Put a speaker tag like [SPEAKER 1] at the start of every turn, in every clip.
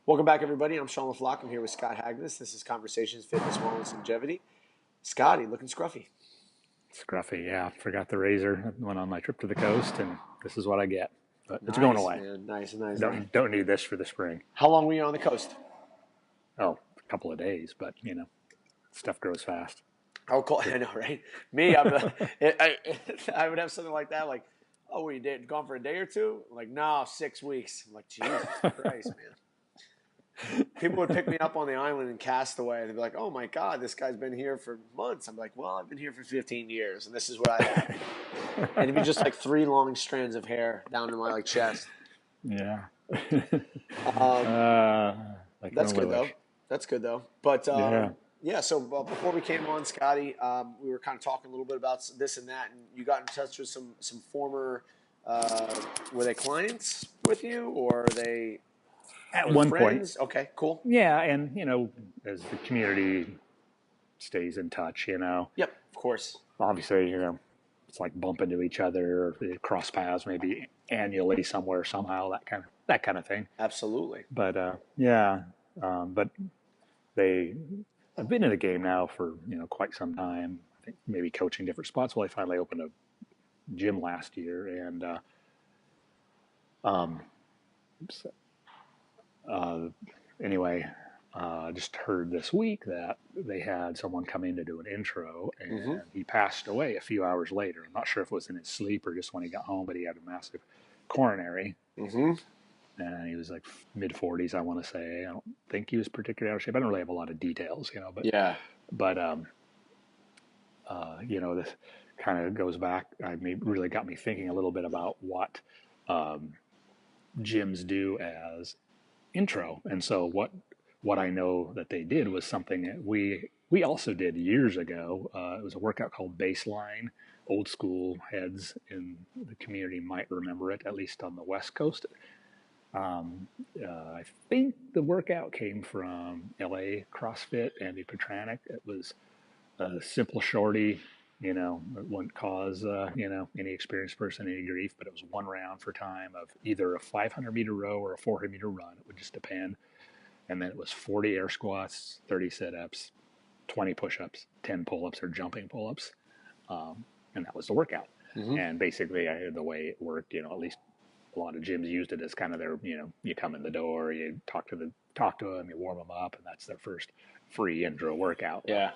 [SPEAKER 1] Welcome back, everybody. I'm Sean LaFlock. I'm here with Scott Hagnes. This is Conversations, Fitness, Wellness, Longevity. Scotty, looking scruffy.
[SPEAKER 2] Scruffy, yeah. Forgot the razor. Went on my trip to the coast, and this is what I get. But it's going
[SPEAKER 1] Nice,
[SPEAKER 2] away.
[SPEAKER 1] man. Nice, nice, nice.
[SPEAKER 2] Don't need this for the spring.
[SPEAKER 1] How long were you on the coast?
[SPEAKER 2] Oh, a couple of days, but stuff grows fast.
[SPEAKER 1] Oh, cool. I know, right? Me, I would have something like that, like, oh, were you gone for a day or two? I'm like, no, 6 weeks. I'm like, Jesus Christ, man. People would pick me up on the island in Castaway, and they'd be like, oh, my God, this guy's been here for months. I'm like, well, I've been here for 15 years, and this is what I have. And it'd be just like 3 long strands of hair down to my chest.
[SPEAKER 2] Yeah.
[SPEAKER 1] That's good, though. That's good, though. But,
[SPEAKER 2] yeah.
[SPEAKER 1] So before we came on, Scotty, we were kind of talking a little bit about this and that, and you got in touch with some former, were they clients with you, or are they
[SPEAKER 2] At one
[SPEAKER 1] friends?
[SPEAKER 2] point.
[SPEAKER 1] Okay, cool.
[SPEAKER 2] Yeah, and, as the community stays in touch,
[SPEAKER 1] Yep, of course.
[SPEAKER 2] obviously, it's like bump into each other, or they cross paths maybe annually somewhere, somehow, that kind of thing.
[SPEAKER 1] Absolutely.
[SPEAKER 2] But, but I've been in the game now for quite some time. I think maybe coaching different spots. Well, I finally opened a gym last year, and anyway, just heard this week that they had someone come in to do an intro, and he passed away a few hours later. I'm not sure if it was in his sleep or just when he got home, but he had a massive coronary. And he was like mid-40s, I want to say. I don't think he was particularly out of shape. I don't really have a lot of details, but
[SPEAKER 1] Yeah.
[SPEAKER 2] But this kind of goes back. Really got me thinking a little bit about what gyms do as intro, and so what I know that they did was something that we also did years ago. It was a workout called Baseline. Old school heads in the community might remember it, at least on the West Coast. I think the workout came from LA CrossFit, Andy Petranek. It was a simple shorty, it wouldn't cause, any experienced person any grief, but it was one round for time of either a 500-meter row or a 400-meter run. It would just depend. And then it was 40 air squats, 30 sit-ups, 20 push-ups, 10 pull-ups or jumping pull-ups. And that was the workout. And basically, the way it worked, at least a lot of gyms used it as kind of their, you come in the door, you talk to them, you warm them up, and that's their first free intro workout.
[SPEAKER 1] Yeah.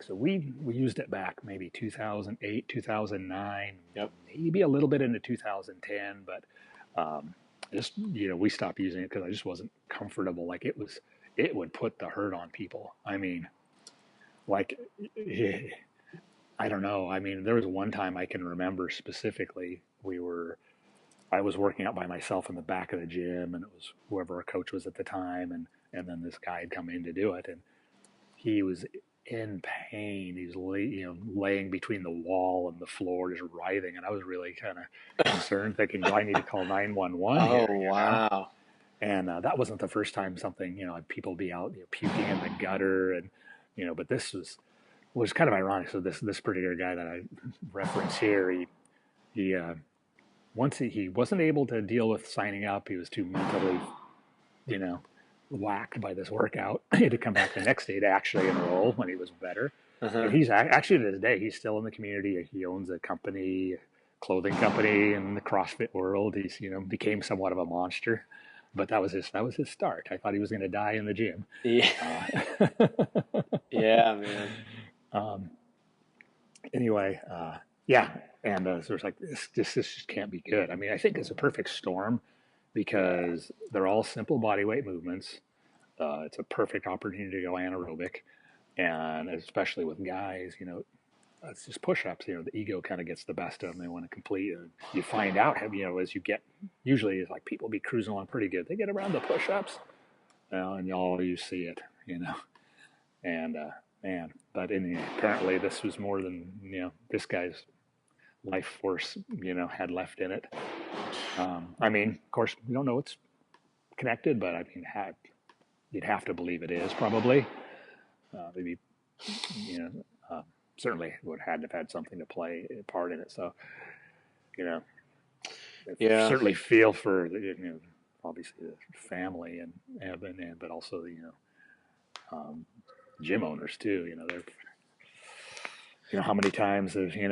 [SPEAKER 2] So we used it back maybe 2008, 2009,
[SPEAKER 1] Yep.
[SPEAKER 2] Maybe a little bit into 2010, but just, we stopped using it because I just wasn't comfortable. It would put the hurt on people. I mean, I don't know. I mean, there was one time I can remember specifically. I was working out by myself in the back of the gym, and it was whoever our coach was at the time, and then this guy had come in to do it, and he was in pain. He was laying between the wall and the floor, just writhing, and I was really kind of concerned, thinking, do I need to call 911?
[SPEAKER 1] Oh, wow.
[SPEAKER 2] And that wasn't the first time something, people be out puking in the gutter, and but this was kind of ironic. So this particular guy that I reference here, he once he wasn't able to deal with signing up. He was too mentally, whacked by this workout. He had to come back the next day to actually enroll when he was better. And he's actually, to this day, he's still in the community. He owns a clothing company in the CrossFit world. He's became somewhat of a monster. But that was his start. I thought he was going to die in the gym.
[SPEAKER 1] Yeah. Yeah, man.
[SPEAKER 2] Anyway, yeah, and so it's like this just can't be good. I mean, I think it's a perfect storm because they're all simple body weight movements. It's a perfect opportunity to go anaerobic, and especially with guys, it's just push-ups. The ego kind of gets the best of them. They want to complete, and you find out, as you get, usually it's like people be cruising along pretty good. They get around the push-ups, and you see it, and man. But apparently this was more than this guy's life force had left in it. I mean, of course, we don't know it's connected, but I mean, you'd have to believe it is probably. Maybe certainly would have had something to play a part in it. So certainly feel for obviously the family and but also the, gym owners too. They're, how many times have, you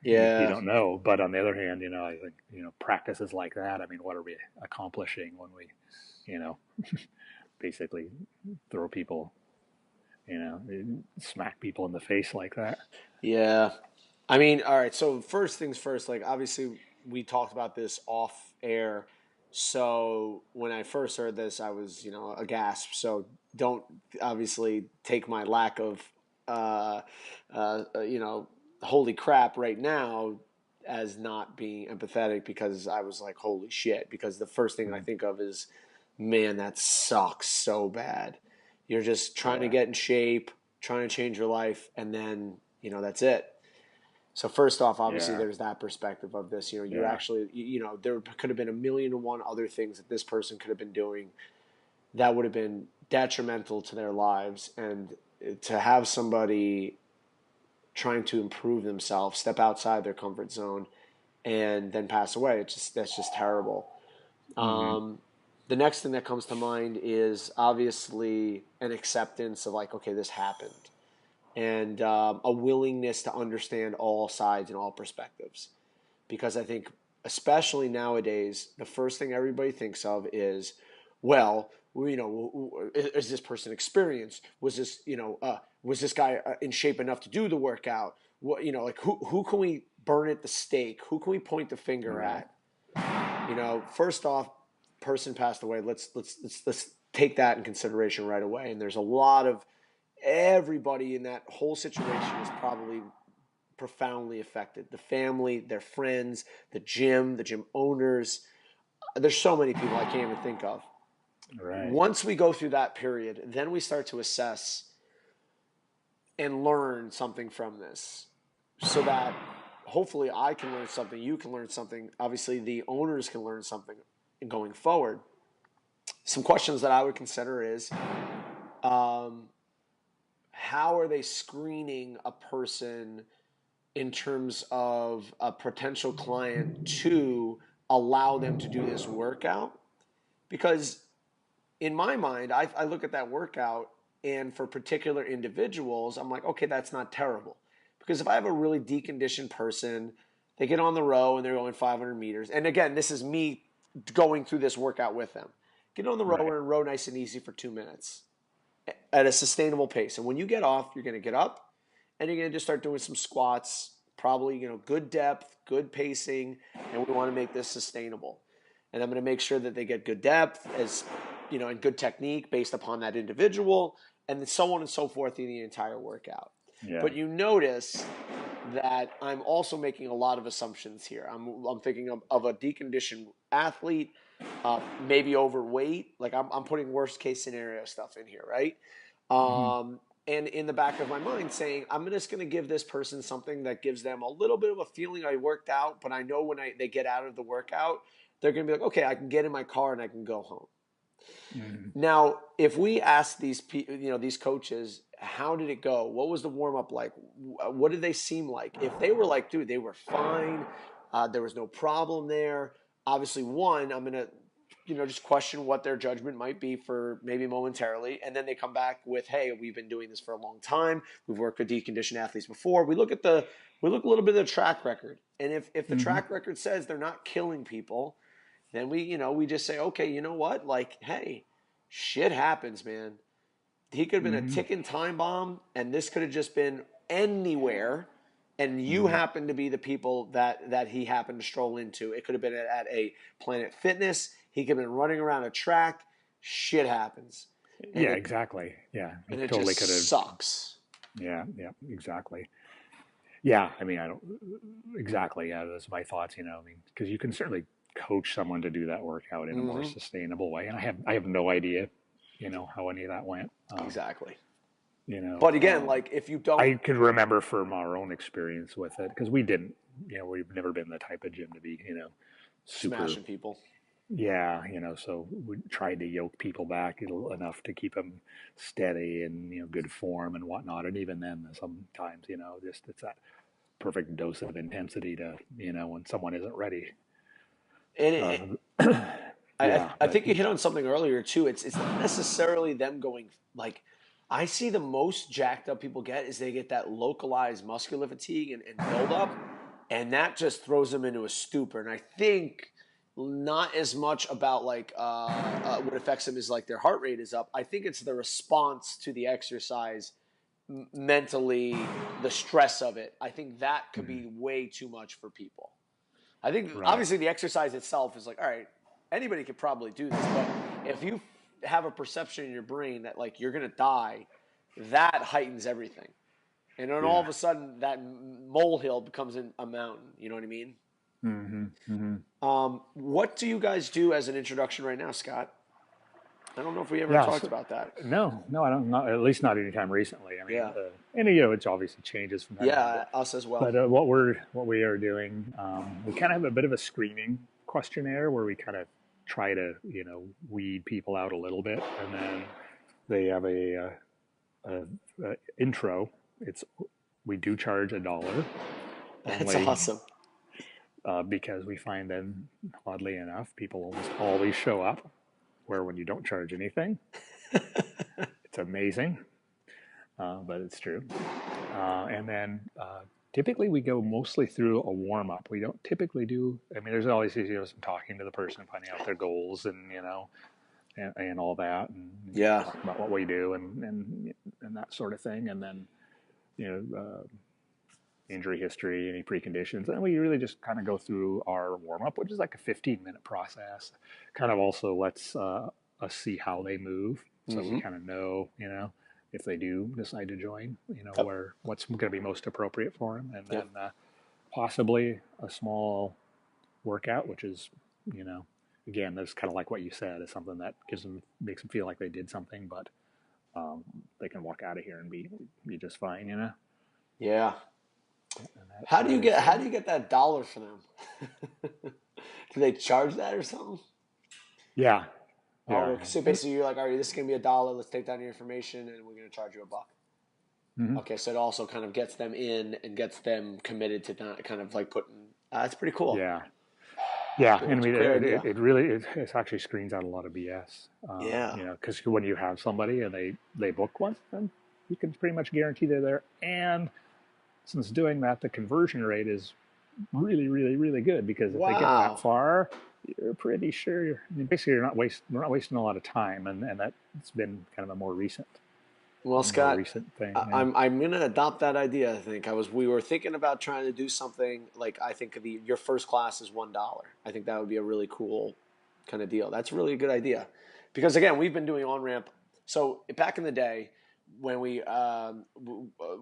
[SPEAKER 1] Yeah.
[SPEAKER 2] don't know. But on the other hand, I think, practices like that, I mean, what are we accomplishing when we, you know, basically throw people, smack people in the face like that?
[SPEAKER 1] Yeah. I mean, all right. So first things first, like obviously we talked about this off air. So when I first heard this, I was, aghast. So don't obviously take my lack of, uh, holy crap right now as not being empathetic, because I was like, holy shit. Because the first thing I
[SPEAKER 2] Mm,
[SPEAKER 1] think of is, man, that sucks so bad. You're just trying to
[SPEAKER 2] yeah,
[SPEAKER 1] get in shape, trying to change your life, and then, that's it. So first off, obviously
[SPEAKER 2] yeah,
[SPEAKER 1] there's that perspective of this. You're
[SPEAKER 2] yeah,
[SPEAKER 1] actually, there could have been a million and one other things that this person could have been doing that would have been detrimental to their lives. And to have somebody trying to improve themselves, step outside their comfort zone, and then pass away, that's just terrible.
[SPEAKER 2] hmm,
[SPEAKER 1] Um, the next thing that comes to mind is obviously an acceptance of like, okay, this happened, and a willingness to understand all sides and all perspectives. Because I think, especially nowadays, the first thing everybody thinks of is, well, is this person experienced? Was this guy in shape enough to do the workout? What, like who can we burn at the stake? Who can we point the finger
[SPEAKER 2] right,
[SPEAKER 1] at? First off, person passed away. Let's take that in consideration right away. And there's a lot of, everybody in that whole situation is probably profoundly affected. The family, their friends, the gym owners. There's so many people I can't even think of.
[SPEAKER 2] right,
[SPEAKER 1] Once we go through that period, then we start to assess and learn something from this, so that hopefully I can learn something, you can learn something, obviously the owners can learn something going forward. Some questions that I would consider is, um, how are they screening a person in terms of a potential client to allow them to do this workout? Because in my mind, I look at that workout, and for particular individuals, I'm like, okay, that's not terrible. Because if I have a really deconditioned person, they get on the row and they're going 500 meters. And again, this is me going through this workout with them. Get on the
[SPEAKER 2] right,
[SPEAKER 1] rower and row nice and easy for 2 minutes at a sustainable pace. And when you get off, you're going to get up and you're going to just start doing some squats, probably, good depth, good pacing, and we want to make this sustainable. And I'm going to make sure that they get good depth, and good technique based upon that individual, and so on and so forth in the entire workout.
[SPEAKER 2] yeah,
[SPEAKER 1] But you notice that I'm also making a lot of assumptions here. I'm thinking of a deconditioned athlete, maybe overweight. Like I'm putting worst case scenario stuff in here, right?
[SPEAKER 2] hmm,
[SPEAKER 1] And in the back of my mind saying, I'm just going to give this person something that gives them a little bit of a feeling I worked out, but I know when they get out of the workout, they're going to be like, okay, I can get in my car and I can go home.
[SPEAKER 2] hmm,
[SPEAKER 1] Now, if we ask these coaches, how did it go? What was the warm up like? What did they seem like? If they were like, dude, they were fine, there was no problem there. Obviously, one, I'm gonna, just question what their judgment might be for maybe momentarily, and then they come back with, hey, we've been doing this for a long time. We've worked with deconditioned athletes before. We look a little bit of the track record, and if the
[SPEAKER 2] hmm,
[SPEAKER 1] track record says they're not killing people, then we just say, okay, you know what? Like, hey, shit happens, man. He could have been a
[SPEAKER 2] hmm,
[SPEAKER 1] ticking time bomb, and this could have just been anywhere, and you
[SPEAKER 2] hmm.
[SPEAKER 1] happen to be the people that he happened to stroll into. It could have been at a Planet Fitness. He could have been running around a track. Shit happens, and
[SPEAKER 2] Yeah,
[SPEAKER 1] it
[SPEAKER 2] exactly. Yeah, he
[SPEAKER 1] and it
[SPEAKER 2] totally
[SPEAKER 1] just
[SPEAKER 2] could have.
[SPEAKER 1] sucks.
[SPEAKER 2] Yeah, yeah, exactly. Yeah, I mean, I don't exactly. Yeah, those are my thoughts. I mean, because you can certainly coach someone to do that workout in a more
[SPEAKER 1] Mm-hmm.
[SPEAKER 2] sustainable way, and I have no idea, how any of that went.
[SPEAKER 1] Exactly.
[SPEAKER 2] You know,
[SPEAKER 1] But again, like if you don't
[SPEAKER 2] I could remember from our own experience with it because we didn't. We've never been the type of gym to be, super.
[SPEAKER 1] smashing people.
[SPEAKER 2] Yeah, so we tried to yoke people back enough to keep them steady and good form and whatnot. And even then, sometimes just it's that perfect dose of intensity to when someone isn't ready.
[SPEAKER 1] And
[SPEAKER 2] Uh, Yeah,
[SPEAKER 1] I
[SPEAKER 2] but
[SPEAKER 1] think you hit on something earlier too. It's not necessarily them going like I see the most jacked up people get is they get that localized muscular fatigue and build up, and that just throws them into a stupor. And I think not as much about like what affects them is like their heart rate is up. I think it's the response to the exercise mentally, the stress of it. I think that could be way too much for people. I think
[SPEAKER 2] right.
[SPEAKER 1] obviously the exercise itself is like, all right, anybody could probably do this, but if you have a perception in your brain that like you're gonna die, that heightens everything, and then all
[SPEAKER 2] Yeah.
[SPEAKER 1] of a sudden that molehill becomes a mountain. You know what I mean?
[SPEAKER 2] Mm-hmm. Mm-hmm.
[SPEAKER 1] What do you guys do as an introduction right now, Scott? I don't know if we ever
[SPEAKER 2] Yeah.
[SPEAKER 1] talked
[SPEAKER 2] So,
[SPEAKER 1] about that.
[SPEAKER 2] no, I don't. Not at least not anytime recently. I mean,
[SPEAKER 1] Yeah,
[SPEAKER 2] and you know, it's obviously changes from time to time.
[SPEAKER 1] yeah, us as well.
[SPEAKER 2] But what we are doing, we kind of have a bit of a screening questionnaire where we kind of try to weed people out a little bit, and then they have a intro. It's we do charge $1
[SPEAKER 1] That's
[SPEAKER 2] only
[SPEAKER 1] awesome.
[SPEAKER 2] because we find then, oddly enough, people almost always show up. Where when you don't charge anything, it's amazing, but it's true. And then typically we go mostly through a warm up. We don't typically do. I mean, there's always some talking to the person, finding out their goals, and and all that, and
[SPEAKER 1] Yeah.
[SPEAKER 2] talking about what we do, and that sort of thing, and then you know. Injury history, any preconditions, and we really just kind of go through our warm up, which is like a 15-minute process. Kind of also lets us see how they move, so we
[SPEAKER 1] Mm-hmm.
[SPEAKER 2] kind of know, if they do decide to join,
[SPEAKER 1] Yep.
[SPEAKER 2] what's going to be most appropriate for them, and then
[SPEAKER 1] Yep.
[SPEAKER 2] possibly a small workout, which is, again, that's kind of like what you said, is something that makes them feel like they did something, but they can walk out of here and be just fine,
[SPEAKER 1] Yeah.
[SPEAKER 2] And that is
[SPEAKER 1] How do you get that dollar for them? Do they charge that or something?
[SPEAKER 2] yeah.
[SPEAKER 1] Oh,
[SPEAKER 2] Yeah.
[SPEAKER 1] so basically you're like, all right, this is gonna be $1. Let's take down your information, and we're gonna charge you $1.
[SPEAKER 2] Mm-hmm.
[SPEAKER 1] Okay, so it also kind of gets them in and gets them committed to not kind of like putting. That's pretty cool.
[SPEAKER 2] Yeah. Yeah. And I
[SPEAKER 1] It's a
[SPEAKER 2] mean,
[SPEAKER 1] great idea.
[SPEAKER 2] it really, it actually screens out a lot of BS,
[SPEAKER 1] Yeah.
[SPEAKER 2] because when you have somebody and they book one, then you can pretty much guarantee they're there. And since doing that, the conversion rate is really, really, really good, because if they get that
[SPEAKER 1] Wow.
[SPEAKER 2] far, you're pretty sure I mean, basically we're not wasting a lot of time. And that's been kind of a
[SPEAKER 1] Well,
[SPEAKER 2] more
[SPEAKER 1] Scott,
[SPEAKER 2] recent thing. Yeah.
[SPEAKER 1] I'm gonna adopt that idea. I think we were thinking about trying to do something like I think your first class is $1. I think that would be a really cool kind of deal. That's really a good idea, because again, we've been doing on ramp. So back in the day when we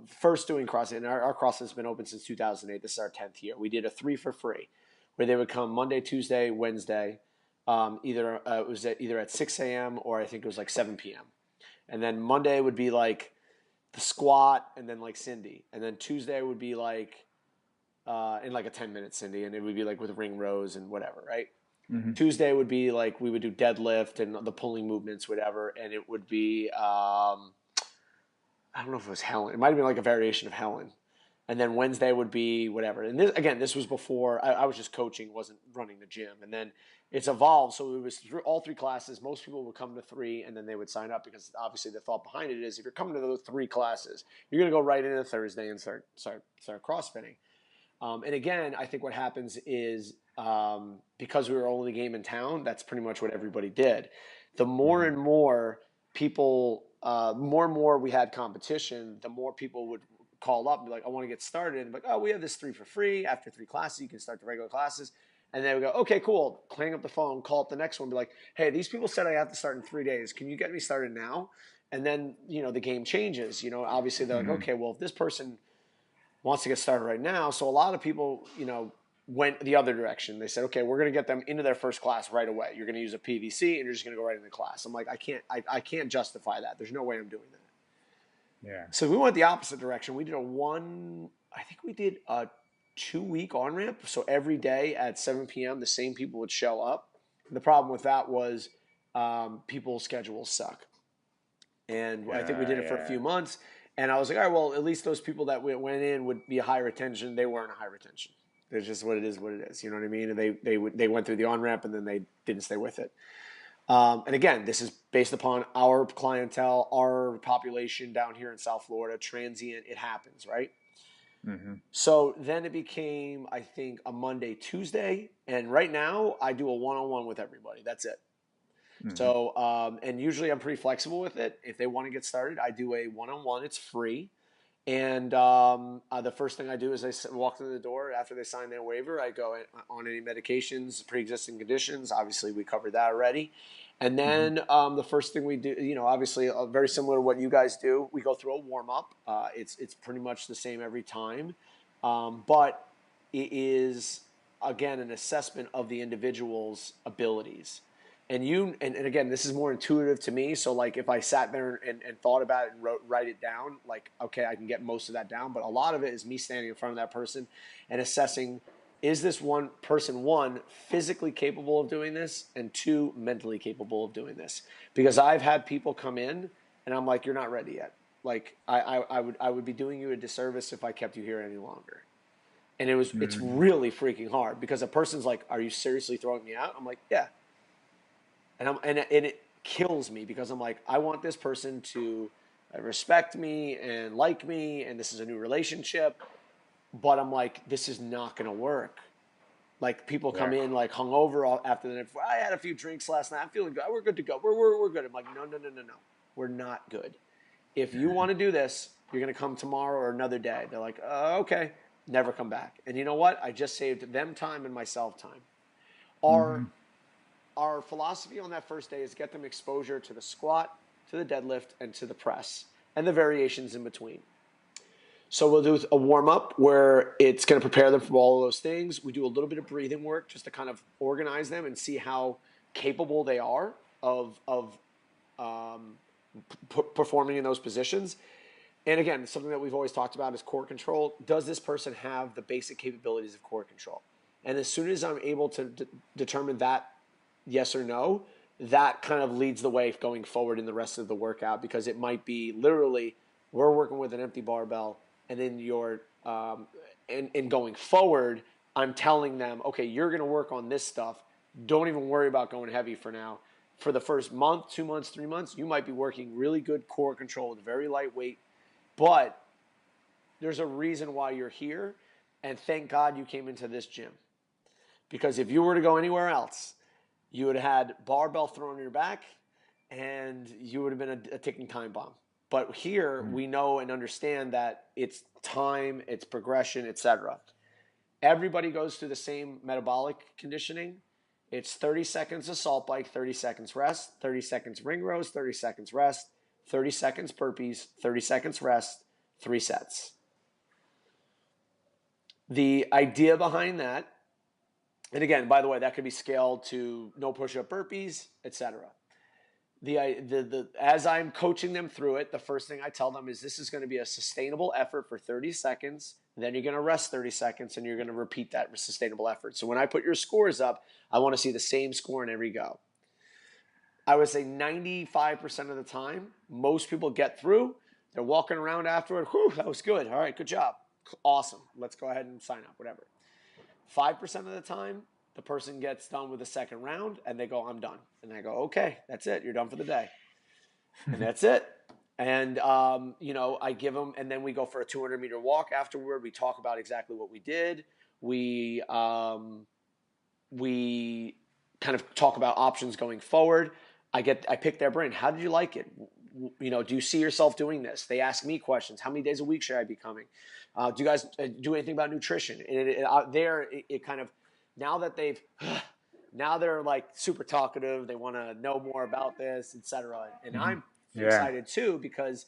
[SPEAKER 1] first doing CrossFit, and our CrossFit has been open since 2008. This is our 10th year. We did a 3 for free, where they would come Monday, Tuesday, Wednesday. It was either at 6 a.m. or I think it was like 7 p.m. And then Monday would be like the squat and then like Cindy. And then Tuesday would be like in like a 10-minute Cindy, and it would be like with ring rows and whatever, right?
[SPEAKER 2] Mm-hmm.
[SPEAKER 1] Tuesday would be like we would do deadlift and the pulling movements, whatever, and it would be I don't know if it was Helen. It might have been like a variation of Helen. And then Wednesday would be whatever. And this, again, this was before I was just coaching, wasn't running the gym. And then it's evolved. So it was through all 3 classes. Most people would come to 3 and then they would sign up, because obviously the thought behind it is if you're coming to those 3 classes, you're going to go right into Thursday and start CrossFitting. And again, I think what happens is because we were only game in town, that's pretty much what everybody did. The more
[SPEAKER 2] Mm-hmm.
[SPEAKER 1] and more people, more and more we had competition, the more people would call up and be like, I want to get started. And be like, oh, we have this 3 for free. After 3 classes, you can start the regular classes. And then we go, okay, cool. Hang up the phone, call up the next one, be like, hey, these people said I have to start in 3 days. Can you get me started now? And then, the game changes. Obviously they're like,
[SPEAKER 2] Mm-hmm.
[SPEAKER 1] okay, well, if this person wants to get started right now. So a lot of people, went the other direction. They said, okay, we're going to get them into their first class right away. You're going to use a PVC and you're just going to go right into class. I'm like, I can't justify that. There's no way I'm doing that.
[SPEAKER 2] Yeah.
[SPEAKER 1] So we went the opposite direction. We did I think we did a 2-week on ramp. So every day at 7 p.m., the same people would show up. And the problem with that was people's schedules suck. And I think we did it for a few
[SPEAKER 2] Yeah.
[SPEAKER 1] months. And I was like, all right, well, at least those people that went in would be a high retention. They weren't a high retention. It's just what it is, what it is. You know what I mean? And they went through the on ramp and then they didn't stay with it. And again, this is based upon our clientele, our population down here in South Florida, transient. It happens, right?
[SPEAKER 2] Mm-hmm.
[SPEAKER 1] So then it became, I think, a Monday, Tuesday, and right now I do a one-on-one with everybody. That's it.
[SPEAKER 2] Mm-hmm.
[SPEAKER 1] So, and usually I'm pretty flexible with it. If they want to get started, I do a one-on-one. It's free. And the first thing I do is walk through the door after they sign their waiver. I go on any medications, pre-existing conditions. Obviously, we covered that already. And
[SPEAKER 2] Mm-hmm.
[SPEAKER 1] then the first thing we do, obviously very similar to what you guys do, we go through a warm-up. It's pretty much the same every time. But it is, again, an assessment of the individual's abilities. And again, this is more intuitive to me. So like if I sat there and thought about it and write it down, like, okay, I can get most of that down. But a lot of it is me standing in front of that person and assessing, is this one, physically capable of doing this, and two, mentally capable of doing this? Because I've had people come in and I'm like, you're not ready yet. Like I would be doing you a disservice if I kept you here any longer. And it's
[SPEAKER 2] Mm-hmm.
[SPEAKER 1] really freaking hard because a person's like, are you seriously throwing me out? I'm like, yeah. And it kills me because I'm like, I want this person to respect me and like me, and this is a new relationship. But I'm like, this is not going to work. Like people come
[SPEAKER 2] Yeah.
[SPEAKER 1] in like hungover after the night. I had a few drinks last night. I'm feeling good. We're good to go. We're good. I'm like, no, no, no, no, no. We're not good. If you want to do this, you're going to come tomorrow or another day. They're like, okay, never come back. And you know what? I just saved them time and myself time. Our
[SPEAKER 2] Mm-hmm.
[SPEAKER 1] our philosophy on that first day is get them exposure to the squat, to the deadlift, and to the press, and the variations in between. So we'll do a warm up where it's going to prepare them for all of those things. We do a little bit of breathing work just to kind of organize them and see how capable they are of performing in those positions. And again, something that we've always talked about is core control. Does this person have the basic capabilities of core control? And as soon as I'm able to determine that yes or no, that kind of leads the way going forward in the rest of the workout, because it might be literally we're working with an empty barbell, and then and going forward, I'm telling them, okay, you're going to work on this stuff. Don't even worry about going heavy for now. For the first month, 2 months, 3 months, you might be working really good core control with very light weight, but there's a reason why you're here, and thank God you came into this gym. Because if you were to go anywhere else, you would have had barbell thrown on your back, and you would have been a ticking time bomb. But here we know and understand that it's time, it's progression, etc. Everybody goes through the same metabolic conditioning. It's 30 seconds assault bike, 30 seconds rest, 30 seconds ring rows, 30 seconds rest, 30 seconds burpees, 30 seconds rest, 3 sets. The idea behind that, and again, by the way, that could be scaled to no push-up burpees, etc. As I'm coaching them through it, the first thing I tell them is this is going to be a sustainable effort for 30 seconds. Then you're going to rest 30 seconds, and you're going to repeat that sustainable effort. So when I put your scores up, I want to see the same score in every go. I would say 95% of the time, most people get through. They're walking around afterward. Whew, that was good. All right, good job. Awesome. Let's go ahead and sign up, whatever. 5% of the time, the person gets done with the second round and they go, I'm done. And I go, okay, that's it. You're done for the day. And that's it. And, I give them, and then we go for a 200-meter walk afterward. We talk about exactly what we did. We kind of talk about options going forward. I pick their brain. How did you like it? Do you see yourself doing this? They ask me questions. How many days a week should I be coming? Do you guys do anything about nutrition? And it kind of, now that now they're like super talkative. They want to know more about this, etc. And
[SPEAKER 2] Mm-hmm.
[SPEAKER 1] I'm
[SPEAKER 2] Yeah.
[SPEAKER 1] excited too because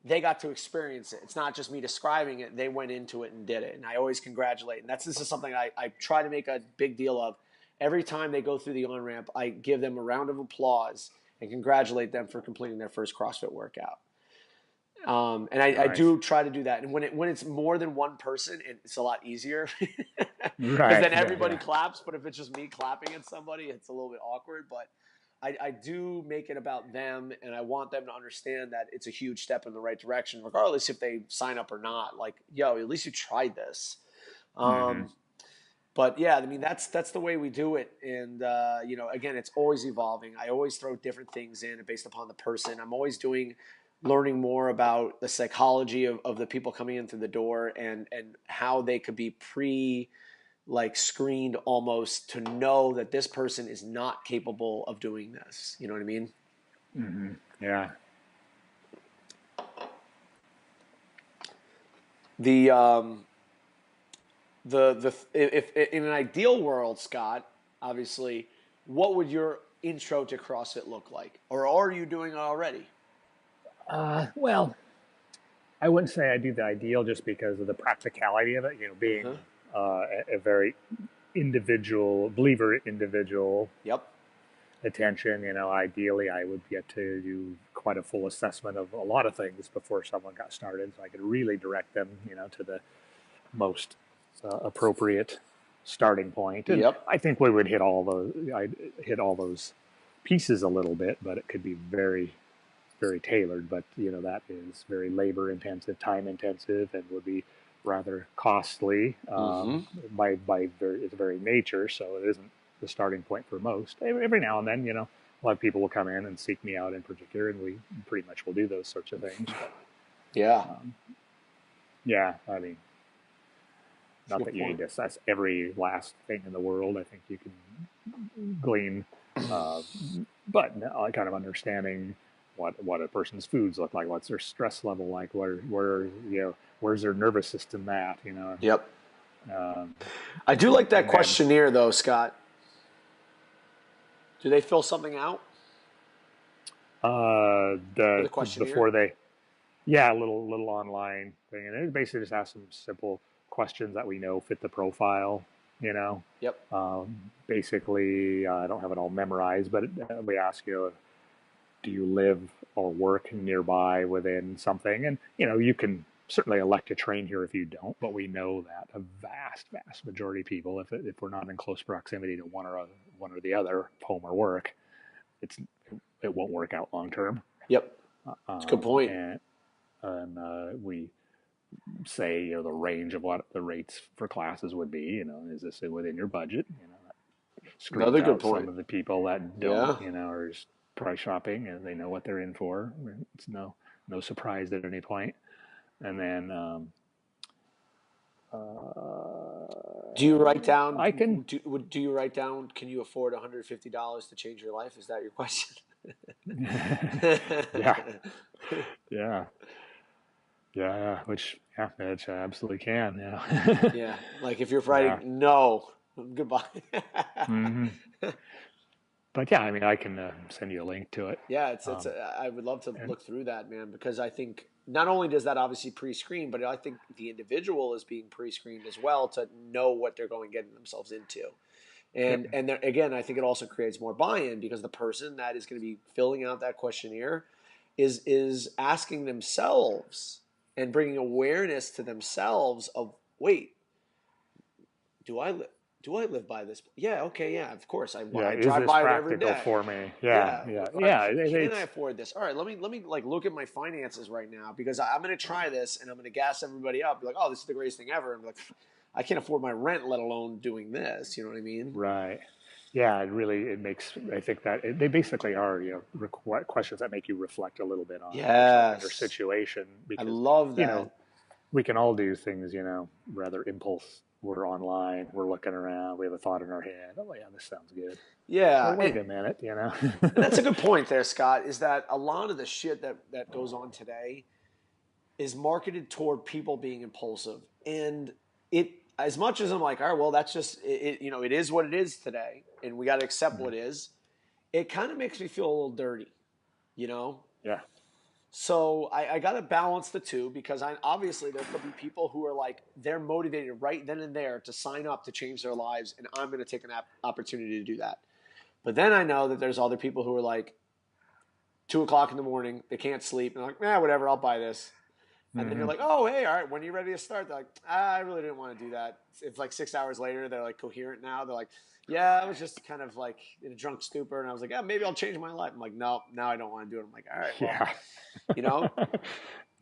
[SPEAKER 1] they got to experience it. It's not just me describing it. They went into it and did it. And I always congratulate. And this is something I try to make a big deal of. Every time they go through the on-ramp, I give them a round of applause and congratulate them for completing their first CrossFit workout. And I
[SPEAKER 2] Nice.
[SPEAKER 1] do try to do that. And when it's more than one person, it's a lot easier because
[SPEAKER 2] Right.
[SPEAKER 1] then
[SPEAKER 2] Yeah.
[SPEAKER 1] everybody
[SPEAKER 2] Yeah.
[SPEAKER 1] claps. But if it's just me clapping at somebody, it's a little bit awkward. But I do make it about them, and I want them to understand that it's a huge step in the right direction, regardless if they sign up or not. Like, yo, at least you tried this.
[SPEAKER 2] Mm-hmm.
[SPEAKER 1] Um, But yeah, I mean that's the way we do it, and again, it's always evolving. I always throw different things in based upon the person. I'm always learning more about the psychology of the people coming in through the door, and how they could be like screened almost to know that this person is not capable of doing this. You know what I mean?
[SPEAKER 2] Yeah.
[SPEAKER 1] The if in an ideal world, Scott, obviously, what would your intro to CrossFit look like, or are you doing it already?
[SPEAKER 2] Well, I wouldn't say I do the ideal just because of the practicality of it. Being
[SPEAKER 1] Uh-huh.
[SPEAKER 2] a very individual believer, individual
[SPEAKER 1] Yep.
[SPEAKER 2] attention. Ideally, I would get to do quite a full assessment of a lot of things before someone got started, so I could really direct them, to the most appropriate starting point. And
[SPEAKER 1] Yep.
[SPEAKER 2] I think we would hit all those. I'd hit all those pieces a little bit, but it could be very, very tailored. But that is very labor intensive, time intensive, and would be rather costly
[SPEAKER 1] Mm-hmm.
[SPEAKER 2] by its very nature. So it isn't the starting point for most. Every now and then, a lot of people will come in and seek me out in particular, and we pretty much will do those sorts of things. But
[SPEAKER 1] Yeah.
[SPEAKER 2] yeah, I mean,
[SPEAKER 1] That's a
[SPEAKER 2] not
[SPEAKER 1] good
[SPEAKER 2] that you need
[SPEAKER 1] point.
[SPEAKER 2] to assess every last thing in the world. I think you can glean, but kind of understanding what a person's foods look like, what's their stress level like, where's their nervous system at,
[SPEAKER 1] Yep.
[SPEAKER 2] um,
[SPEAKER 1] I do like that
[SPEAKER 2] and then
[SPEAKER 1] questionnaire though, Scott. Do they fill something out for
[SPEAKER 2] the
[SPEAKER 1] the questionnaire?
[SPEAKER 2] before they yeah, a little online thing, and it basically just asks some simple questions that we know fit the profile. You know,
[SPEAKER 1] Yep.
[SPEAKER 2] basically, I don't have it all memorized, but we ask you, do you live or work nearby within something? And you can certainly elect to train here if you don't, but we know that a vast majority of people, if we're not in close proximity to one or the other, home or work, it's it won't work out long term.
[SPEAKER 1] Yep. It's a good point.
[SPEAKER 2] And we say the range of what the rates for classes would be. Is this within your budget? That screens
[SPEAKER 1] Another good
[SPEAKER 2] out some
[SPEAKER 1] point.
[SPEAKER 2] of the people that don't.
[SPEAKER 1] Yeah.
[SPEAKER 2] Are just price shopping and they know what they're in for. It's no surprise at any point. And then
[SPEAKER 1] Do you write down?
[SPEAKER 2] I can.
[SPEAKER 1] Do you write down? Can you afford $150 to change your life? Is that your question?
[SPEAKER 2] Yeah, yeah, yeah. Which I absolutely can. Yeah,
[SPEAKER 1] Yeah. Like if you're
[SPEAKER 2] yeah.
[SPEAKER 1] writing no, goodbye.
[SPEAKER 2] hmm But yeah, I mean, I can send you a link to it.
[SPEAKER 1] Yeah,
[SPEAKER 2] Um,
[SPEAKER 1] I would love to
[SPEAKER 2] and
[SPEAKER 1] look through that, man, because I think not only does that obviously pre-screen, but I think the individual is being pre-screened as well to know what they're going getting themselves into.
[SPEAKER 2] yep,
[SPEAKER 1] And there, again, I think it also creates more buy-in because the person that is going to be filling out that questionnaire is asking themselves and bringing awareness to themselves of, wait, do I li- do I live by this? Yeah, okay, yeah, of course.
[SPEAKER 2] yeah.
[SPEAKER 1] I
[SPEAKER 2] Is
[SPEAKER 1] drive
[SPEAKER 2] this
[SPEAKER 1] by it every
[SPEAKER 2] practical
[SPEAKER 1] day.
[SPEAKER 2] for me? Yeah,
[SPEAKER 1] Yeah,
[SPEAKER 2] yeah,
[SPEAKER 1] all right.
[SPEAKER 2] yeah.
[SPEAKER 1] Can I
[SPEAKER 2] It's
[SPEAKER 1] afford this? All right, let me like look at my finances right now because I'm going to try this and I'm going to gas everybody up. Be like, oh, this is the greatest thing ever. I'm like, I can't afford my rent, let alone doing this. You know what I mean?
[SPEAKER 2] right. Yeah, it makes. I think that they basically are questions that make you reflect a little bit on yourself and your
[SPEAKER 1] Yes,
[SPEAKER 2] situation
[SPEAKER 1] I
[SPEAKER 2] because
[SPEAKER 1] love
[SPEAKER 2] you know
[SPEAKER 1] that.
[SPEAKER 2] we can all do things, rather impulse. We're online, we're looking around, we have a thought in our head. Oh yeah, this sounds good. Or
[SPEAKER 1] Yeah,
[SPEAKER 2] wait a minute.
[SPEAKER 1] and that's a good point there, Scott. Is that a lot of the shit that goes on today is marketed toward people being impulsive, and it as much as I'm like, all right, well, that's just it. It is what it is today, and we got to accept what is. It kind of makes me feel a little dirty, you know.
[SPEAKER 2] Yeah,
[SPEAKER 1] So I got to balance the two because obviously there could be people who are like they're motivated right then and there to sign up to change their lives, and I'm going to take an opportunity to do that. But then I know that there's other people who are like 2 o'clock in the morning, they can't sleep, and they're like, whatever, I'll buy this. And then you're
[SPEAKER 2] Mm-hmm.
[SPEAKER 1] like, oh, hey, all right, when are you ready to start? They're like, I really didn't want to do that. It's like 6 hours later, they're like coherent now. They're like, yeah, I was just kind of like in a drunk stupor. And I was like, yeah, maybe I'll change my life. I'm like, no, now I don't want to do it. I'm like, all right, well,
[SPEAKER 2] Yeah.
[SPEAKER 1] you know,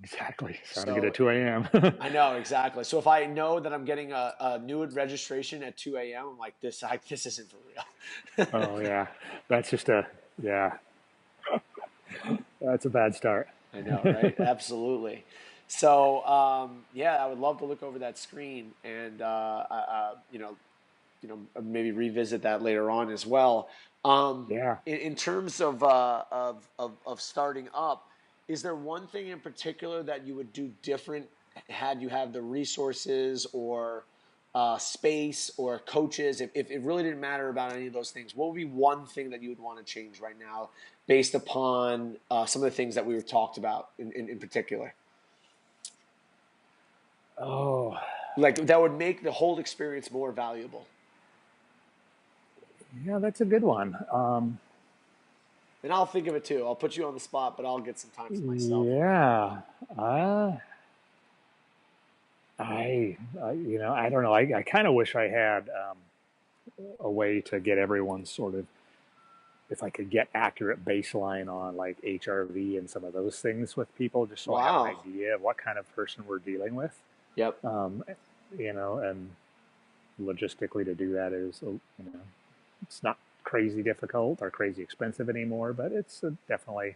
[SPEAKER 2] Exactly. Sounded good
[SPEAKER 1] so
[SPEAKER 2] at 2 a.m.
[SPEAKER 1] I know exactly. So if I know that I'm getting a new registration at 2 a.m., I'm like, this isn't for real.
[SPEAKER 2] Oh yeah. That's just a yeah. That's a bad start.
[SPEAKER 1] I know, right? Absolutely. So, yeah, I would love to look over that screen and, maybe revisit that later on as well.
[SPEAKER 2] Yeah.
[SPEAKER 1] In terms of starting up, is there one thing in particular that you would do different had you have the resources or space or coaches? If it really didn't matter about any of those things, what would be one thing that you would want to change right now based upon some of the things that we were talked about in particular?
[SPEAKER 2] Oh,
[SPEAKER 1] Like that would make the whole experience more valuable.
[SPEAKER 2] yeah, that's a good one.
[SPEAKER 1] And I'll think of it too. I'll put you on the spot, but I'll get some time for myself.
[SPEAKER 2] Yeah. I don't know. I kind of wish I had a way to get everyone sort of, if I could get accurate baseline on like HRV and some of those things with people, just so I have an
[SPEAKER 1] Wow.
[SPEAKER 2] idea of what kind of person we're dealing with.
[SPEAKER 1] Yep.
[SPEAKER 2] Um, and logistically to do that is, it's not crazy difficult or crazy expensive anymore, but it's definitely,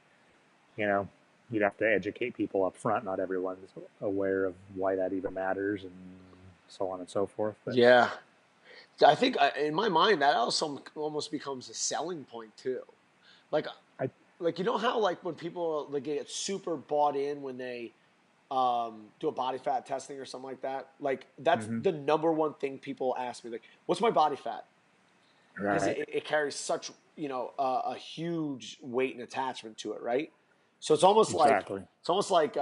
[SPEAKER 2] you know, you'd have to educate people up front. Not everyone's aware of why that even matters and so on and so forth. But
[SPEAKER 1] Yeah. I think in my mind that also almost becomes a selling point too. Like,
[SPEAKER 2] I,
[SPEAKER 1] like you know how like when people like get super bought in when they do a body fat testing or something like that. Like that's
[SPEAKER 2] mm-hmm,
[SPEAKER 1] the number one thing people ask me. Like, what's my body fat? Because
[SPEAKER 2] right,
[SPEAKER 1] it carries such a huge weight and attachment to it, right? So
[SPEAKER 2] exactly.
[SPEAKER 1] it's almost like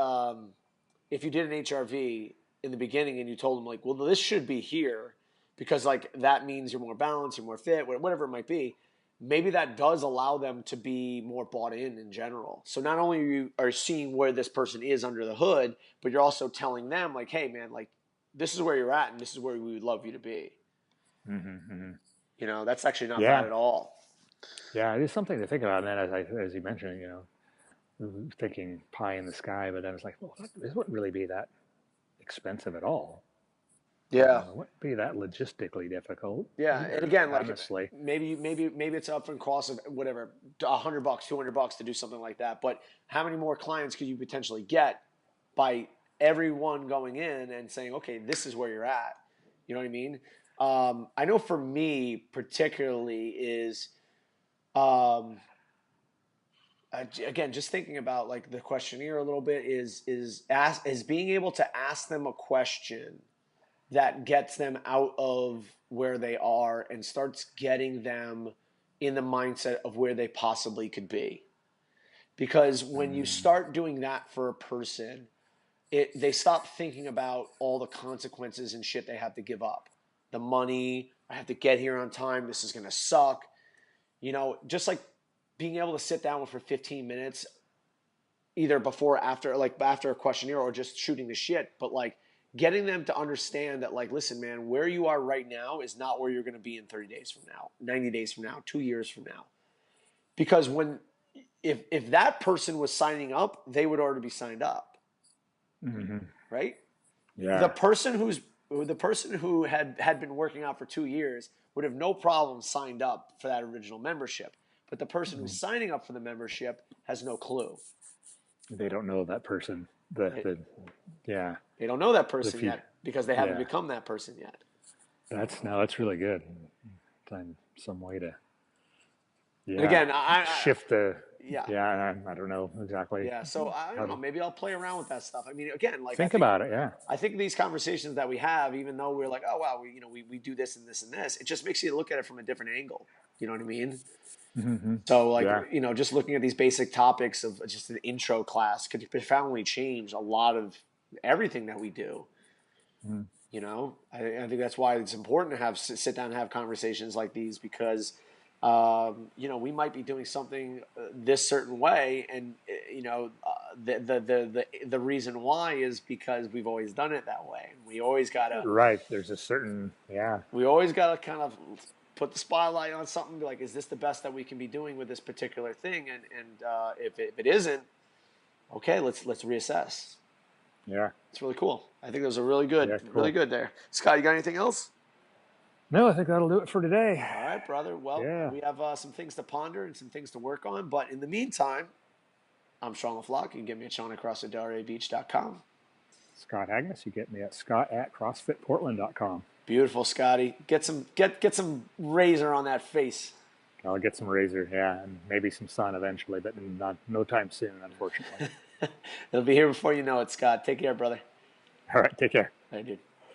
[SPEAKER 1] if you did an HRV in the beginning and you told them like, well, this should be here because like that means you're more balanced, you're more fit, whatever it might be. Maybe that does allow them to be more bought in general. So not only you are seeing where this person is under the hood, but you're also telling them like, hey man, like this is where you're at and this is where we would love you to be.
[SPEAKER 2] Mm-hmm, mm-hmm.
[SPEAKER 1] That's actually not bad
[SPEAKER 2] Yeah,
[SPEAKER 1] at all.
[SPEAKER 2] yeah, it is something to think about. And then, as you mentioned, thinking pie in the sky, but then it's like, well, this wouldn't really be that expensive at all.
[SPEAKER 1] Yeah.
[SPEAKER 2] It wouldn't be that logistically difficult
[SPEAKER 1] Yeah, and
[SPEAKER 2] either,
[SPEAKER 1] again, like
[SPEAKER 2] honestly.
[SPEAKER 1] maybe it's up in cost of whatever, $100, $200 to do something like that. But how many more clients could you potentially get by everyone going in and saying, okay, this is where you're at? You know what I mean? I know for me particularly is um, again just thinking about like the questionnaire a little bit is being able to ask them a question that gets them out of where they are and starts getting them in the mindset of where they possibly could be. Because when you
[SPEAKER 2] Mm,
[SPEAKER 1] start doing that for a person, they stop thinking about all the consequences and shit they have to give up. The money, I have to get here on time, this is going to suck. Just like being able to sit down for 15 minutes either before or after, like after a questionnaire or just shooting the shit, but like getting them to understand that like, listen man, where you are right now is not where you're going to be in 30 days from now, 90 days from now, 2 years from now. Because if that person was signing up, they would already be signed up,
[SPEAKER 2] mm-hmm.
[SPEAKER 1] right? the
[SPEAKER 2] Yeah.
[SPEAKER 1] person who's the person who had been working out for 2 years would have no problem signed up for that original membership, but the person who's signing up for the membership has no clue.
[SPEAKER 2] They don't know that person.
[SPEAKER 1] they,
[SPEAKER 2] Yeah,
[SPEAKER 1] they don't know that
[SPEAKER 2] the
[SPEAKER 1] person
[SPEAKER 2] few,
[SPEAKER 1] yet because they haven't
[SPEAKER 2] yeah,
[SPEAKER 1] become that person yet.
[SPEAKER 2] that's really good. Find some way to,
[SPEAKER 1] And
[SPEAKER 2] yeah,
[SPEAKER 1] again,
[SPEAKER 2] shift the,
[SPEAKER 1] yeah,
[SPEAKER 2] yeah, I don't know exactly
[SPEAKER 1] yeah. So I
[SPEAKER 2] how
[SPEAKER 1] don't know.
[SPEAKER 2] to
[SPEAKER 1] Maybe I'll play around with that stuff. I mean, again, like
[SPEAKER 2] think about it. Yeah.
[SPEAKER 1] I think these conversations that we have, even though we're like, oh wow, we do this and this and this, it just makes you look at it from a different angle. You know what I mean?
[SPEAKER 2] Mm-hmm.
[SPEAKER 1] So like,
[SPEAKER 2] Yeah.
[SPEAKER 1] just looking at these basic topics of just an intro class could profoundly change a lot of everything that we do.
[SPEAKER 2] Mm-hmm.
[SPEAKER 1] I think that's why it's important to sit down and have conversations like these because we might be doing something this certain way, and the reason why is because we've always done it that way. We always gotta
[SPEAKER 2] Right. There's a certain, yeah.
[SPEAKER 1] we always gotta kind of put the spotlight on something. Be like, is this the best that we can be doing with this particular thing? And if it isn't, okay, let's reassess.
[SPEAKER 2] Yeah.
[SPEAKER 1] It's really cool. I think those are really
[SPEAKER 2] Yeah.
[SPEAKER 1] good, really
[SPEAKER 2] Cool.
[SPEAKER 1] good there. Scott, you got anything else?
[SPEAKER 2] No, I think that'll do it for today.
[SPEAKER 1] All right, brother. Well,
[SPEAKER 2] Yeah.
[SPEAKER 1] we have some things to ponder and some things to work on. But in the meantime, I'm Sean LaFlock. You can get me at sean@crossfitdelraybeach.com.
[SPEAKER 2] Scott Agnes, you get me at scott@crossfitportland.com.
[SPEAKER 1] Beautiful, Scotty. Get some razor on that face.
[SPEAKER 2] I'll get some razor, yeah, and maybe some sun eventually, but no time soon, unfortunately.
[SPEAKER 1] It'll be here before you know it, Scott. Take care, brother.
[SPEAKER 2] All right, take care.
[SPEAKER 1] All right, dude.